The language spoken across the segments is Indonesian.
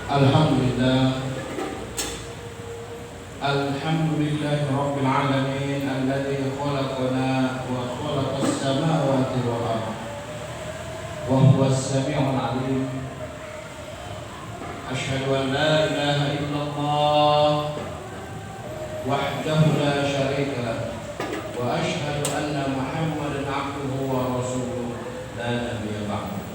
Alhamdulillah, Alhamdulillahi Rabbil Alamin alladzi khalaqana wa khalaqas samawati wal ardh wa huwas samiul alim. Asyhadu an la ilaha illallah wahdahu la syarika lah wa asyhadu anna Muhammadan abduhu wa rasuluh la nabiyya ba'dahu.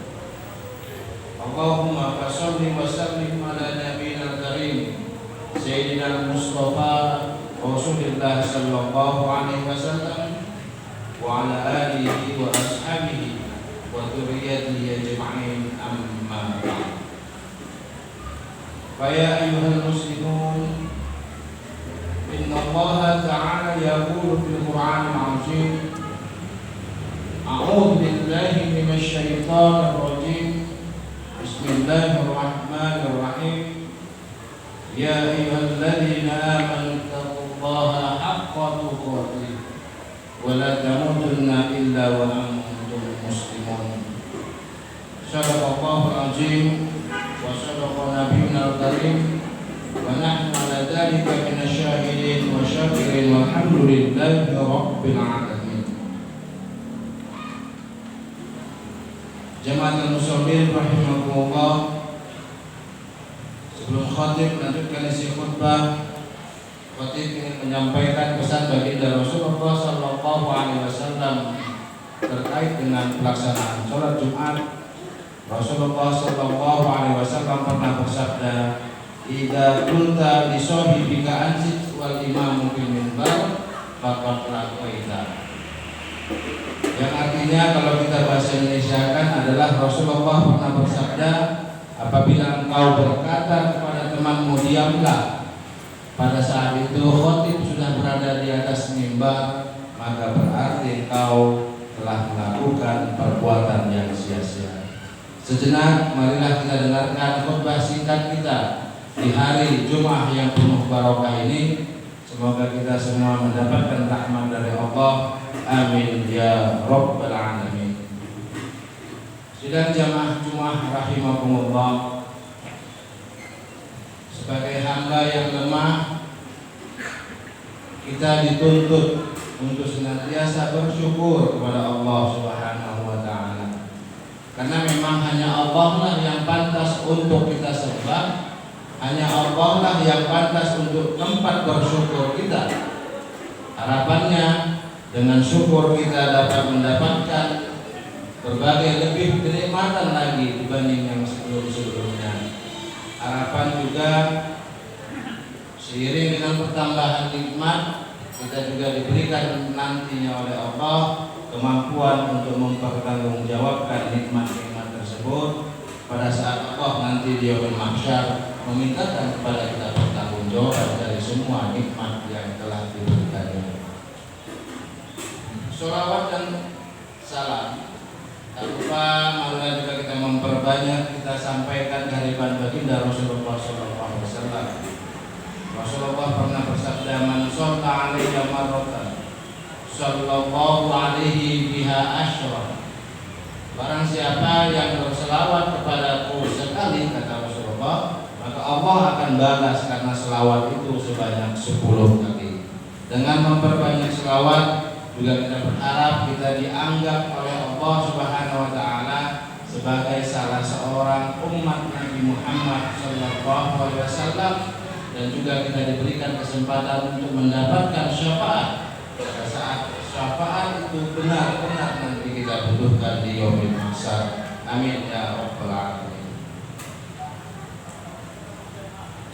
Allahumma shalli wa sallim ala nabiyyil karim Sayyidina Mustafa Rasulullah sallallahu alaihi wasallam wa ala alihi wa ashabihi wa dzurriyyatihi ajma'in, amma ba'd. Fa ya ayyuhal muslimun, inna Allah ta'ala yaqulu fil Qur'anil 'azim, a'udzu billahi minasy syaithanir rajim. Bismillahirrahmanirrahim. Ya ayyuhalladzina amanu taqullaha haqqa tuqatih wa la tamutunna illa wa antum muslimun. Shadaqallahul azim wa shadaqa nabiyyunal karim wa nahnu ala dzalika minasyahidin wa syakirin walhamdulillahi rabbil alamin. Jamaatul muslimin rahimakumullah, sebelum khatib melanjutkan isi khutbah, khatib ingin menyampaikan pesan baginda Rasulullah sallallahu alaihi wasallam terkait dengan pelaksanaan sholat Jumat. Rasulullah sallallahu alaihi wasallam pernah bersabda, "Idza kunta li sahibika ansit wal imamu fil minbar faqad laqaita." Yang artinya kalau kita bahasa Indonesia kan adalah Rasulullah pernah bersabda, apabila engkau berkata kepada temanmu diamlah, pada saat itu khatib sudah berada di atas mimbar, maka berarti engkau telah melakukan perbuatan yang sia-sia. Sejenak marilah kita dengarkan khutbah singkat kita di hari Jumat yang penuh barokah ini. Semoga kita semua mendapatkan rahmat dari Allah. Amin ya rabbal alamin. Sidang jamaah Jumat rahimakumullah, sebagai hamba yang lemah, kita dituntut untuk senantiasa bersyukur kepada Allah Subhanahu wa taala. Karena memang hanya Allah lah yang pantas untuk kita sembah, hanya Allah lah yang pantas untuk tempat bersyukur kita. Harapannya dengan syukur kita dapat mendapatkan berbagai lebih kenikmatan lagi dibanding yang sebelum-sebelumnya. Harapan juga seiring dengan pertambahan nikmat, kita juga diberikan nantinya oleh Allah kemampuan untuk mempertanggungjawabkan nikmat-nikmat tersebut pada saat Allah nanti di yaumul mahsyar memintakan kepada kita pertanggungjawab dari semua nikmat yang telah diberikannya. Sholawat dan salam tak lupa marilah juga kita memperbanyak, kita sampaikan kehadiran baginda Rasulullah SAW. Rasulullah pernah bersabda, "Man shalla 'alaiya marratan sallallahu alaihi biha asyra." Barang siapa yang berselawat kepadaku sekali, kata Rasulullah, maka Allah akan balas karena selawat itu sebanyak 10 kali. Dengan memperbanyak selawat juga kita berharap kita dianggap oleh Allah Subhanahu wa taala sebagai salah seorang umat Nabi Muhammad sallallahu alaihi wasallam, dan juga kita diberikan kesempatan untuk mendapatkan syafaat pada saat syafaat itu benar-benar nanti kita butuhkan di yaumil mahsyar. Amin ya rabbal alamin.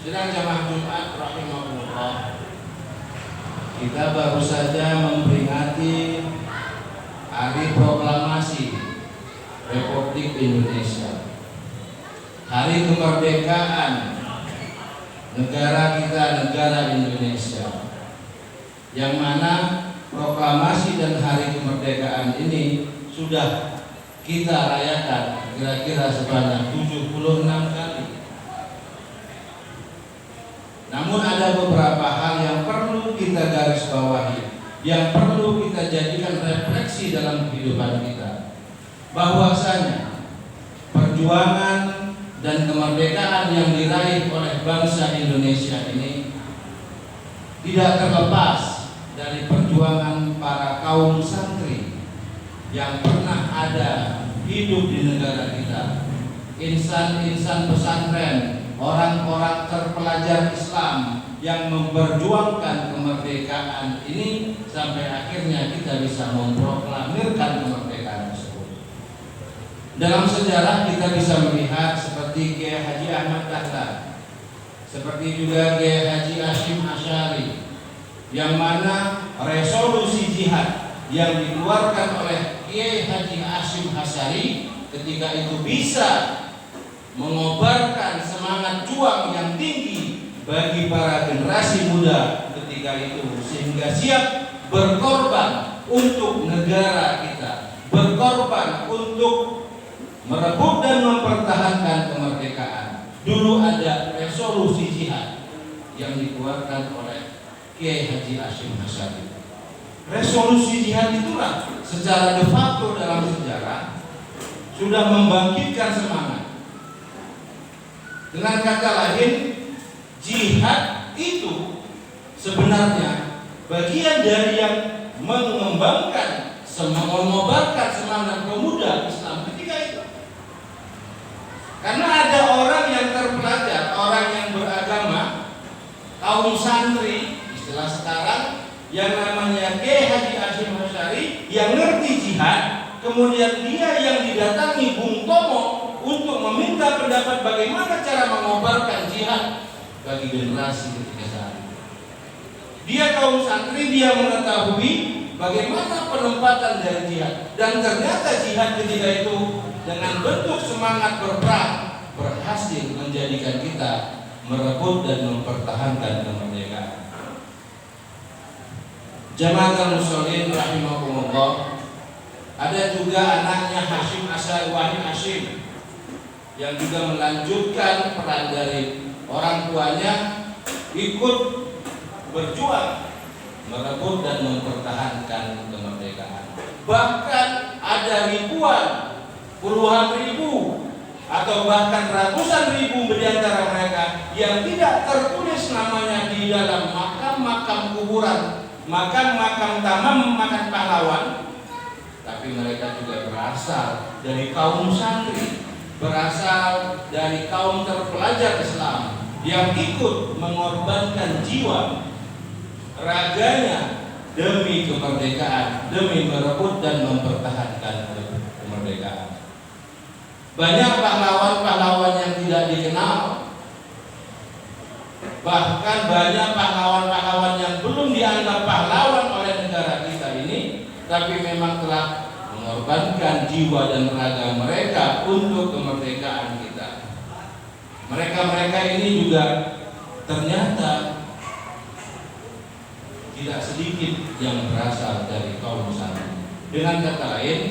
Sidang jamaah Jumat rahimahullah, kita baru saja memperingati Hari Proklamasi Republik Indonesia, Hari Kemerdekaan negara kita, negara Indonesia, yang mana proklamasi dan Hari Kemerdekaan ini sudah kita rayakan kira-kira sebanyak 76 kali. Namun ada beberapa hal yang perlu kita garis bawahi, yang perlu kita jadikan refleksi dalam kehidupan kita, bahwasanya perjuangan dan kemerdekaan yang diraih oleh bangsa Indonesia ini tidak terlepas dari perjuangan para kaum santri yang pernah ada hidup di negara kita, insan-insan pesantren, orang-orang terpelajar Islam yang memperjuangkan kemerdekaan ini sampai akhirnya kita bisa memproklamirkan kemerdekaan tersebut. Dalam sejarah kita bisa melihat seperti Kiai Haji Ahmad Dahlan, seperti juga Kiai Haji Hasyim Asy'ari, yang mana resolusi jihad yang dikeluarkan oleh Kiai Haji Hasyim Asy'ari ketika itu bisa mengobarkan semangat juang yang tinggi bagi para generasi muda ketika itu, sehingga siap berkorban untuk negara kita, berkorban untuk merebut dan mempertahankan kemerdekaan. Dulu ada resolusi jihad yang dikeluarkan oleh Kiai Haji Hasyim Asy'ari. Resolusi jihad itulah secara de facto dalam sejarah sudah membangkitkan semangat. Dengan kata lain, jihad itu sebenarnya bagian dari yang mengembangkan, mengobarkan semangat pemuda Islam ketika itu. Karena ada orang yang terpelajar, orang yang beragama, kaum santri, istilah sekarang, yang namanya Kiai Haji Hasyim Asy'ari yang ngerti jihad, kemudian dia yang didatangi Bung Tomo untuk meminta pendapat bagaimana cara mengobarkan jihad bagi generasi ketika saat itu. Dia kaum santri, dia mengetahui bagaimana penempatan dari jihad, dan ternyata jihad ketika itu dengan bentuk semangat berperang berhasil menjadikan kita merebut dan mempertahankan kemerdekaan. Jamaatul muslimin rahimakumullah, ada juga anaknya Hasyim Asy'ari, Wahid Hasyim, yang juga melanjutkan peran dari orang tuanya, ikut berjuang merebut dan mempertahankan kemerdekaan. Bahkan ada ribuan, puluhan ribu, atau bahkan ratusan ribu di antara mereka yang tidak tertulis namanya di dalam makam-makam kuburan, makam-makam tamam, makam pahlawan, tapi mereka juga berasal dari kaum santri, berasal dari kaum terpelajar Islam yang ikut mengorbankan jiwa raganya demi kemerdekaan, demi merebut dan mempertahankan kemerdekaan. Banyak pahlawan-pahlawan yang tidak dikenal, bahkan banyak pahlawan-pahlawan yang belum dianggap pahlawan oleh negara kita ini, tapi memang telah mengorbankan jiwa dan raga mereka untuk kemerdekaan kita. Mereka-mereka ini juga ternyata tidak sedikit yang berasal dari kaum santri. Dengan kata lain,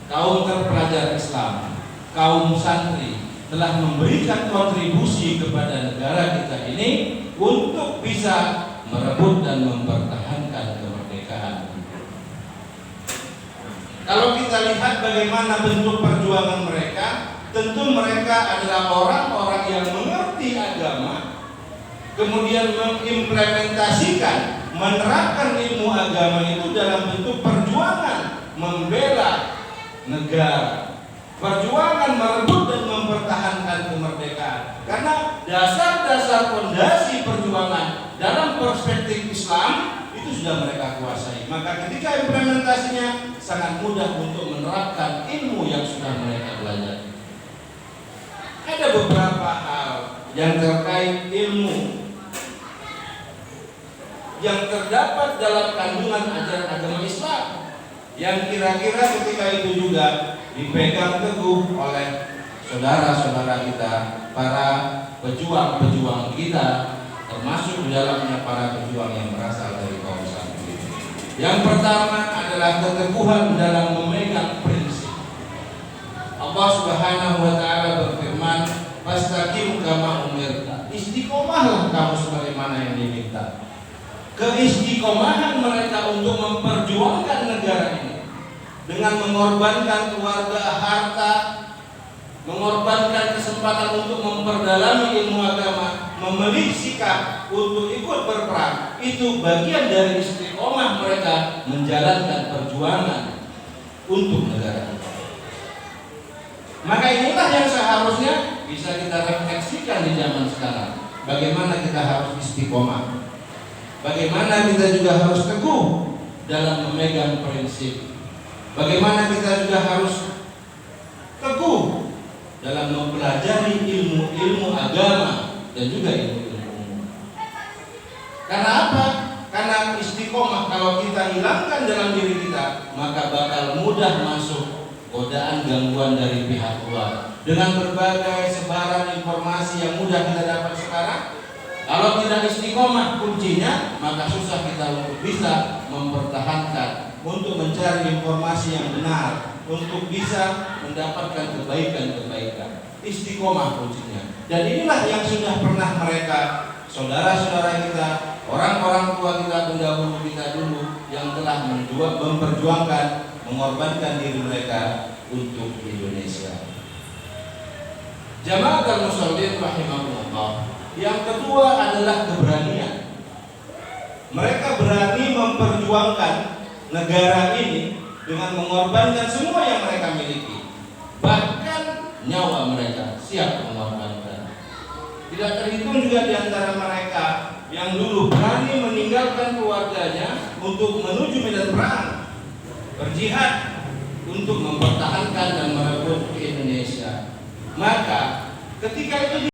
kaum terpelajar Islam, kaum santri telah memberikan kontribusi kepada negara kita ini untuk bisa merebut dan mempertahankan kemerdekaan. Kalau kita lihat bagaimana bentuk perjuangan mereka, tentu mereka adalah orang-orang yang mengerti agama, kemudian mengimplementasikan, menerapkan ilmu agama itu dalam bentuk perjuangan membela negara, perjuangan merebut dan mempertahankan kemerdekaan. Karena dasar-dasar fondasi perjuangan dalam perspektif Islam itu sudah mereka kuasai. Maka ketika implementasinya sangat mudah untuk menerapkan ilmu yang sudah mereka belajar. Ada beberapa hal yang terkait ilmu yang terdapat dalam kandungan ajaran agama Islam yang kira-kira ketika itu juga dipegang teguh oleh saudara-saudara kita, para pejuang-pejuang kita, termasuk di dalamnya para pejuang yang berasal dari kaum santri. Yang pertama adalah keteguhan dalam memegang prinsip. Allah Subhanahu wa taala berfirman, "Fastaqim kama umirta." Istiqomahlah kamu sebagaimana yang diminta. Keistiqomahan mereka untuk memperjuangkan negara ini dengan mengorbankan keluarga, harta, mengorbankan kesempatan untuk memperdalami ilmu agama, memilih sikap untuk ikut berperang, itu bagian dari istiqomah mereka menjalankan perjuangan untuk negara kita. Maka inilah yang seharusnya bisa kita refleksikan di zaman sekarang. Bagaimana kita harus istiqomah, bagaimana kita juga harus teguh dalam memegang prinsip, bagaimana kita juga harus teguh dalam mempelajari ilmu-ilmu agama dan juga ilmu-ilmu umum. Karena apa? Karena istiqomah kalau kita hilangkan dalam diri kita, maka bakal mudah masuk godaan gangguan dari pihak luar. Dengan berbagai sebaran informasi yang mudah kita dapat sekarang, kalau tidak istiqomah kuncinya, maka susah kita untuk bisa mempertahankan, untuk mencari informasi yang benar, untuk bisa mendapatkan kebaikan-kebaikan. Istiqomah kuncinya. Dan inilah yang sudah pernah mereka, saudara-saudara kita, orang-orang tua kita, pendahulu kita dulu, yang telah memperjuangkan, mengorbankan diri mereka untuk Indonesia. Jamaatul muslimin rahimahullah. Yang kedua adalah keberanian. Mereka berani memperjuangkan negara ini dengan mengorbankan semua yang mereka miliki, bahkan nyawa mereka siap mengorbankan. Tidak terhitung juga di antara mereka yang dulu berani meninggalkan keluarganya untuk menuju medan perang, berjihad untuk mempertahankan dan merebut Indonesia. Maka ketika itu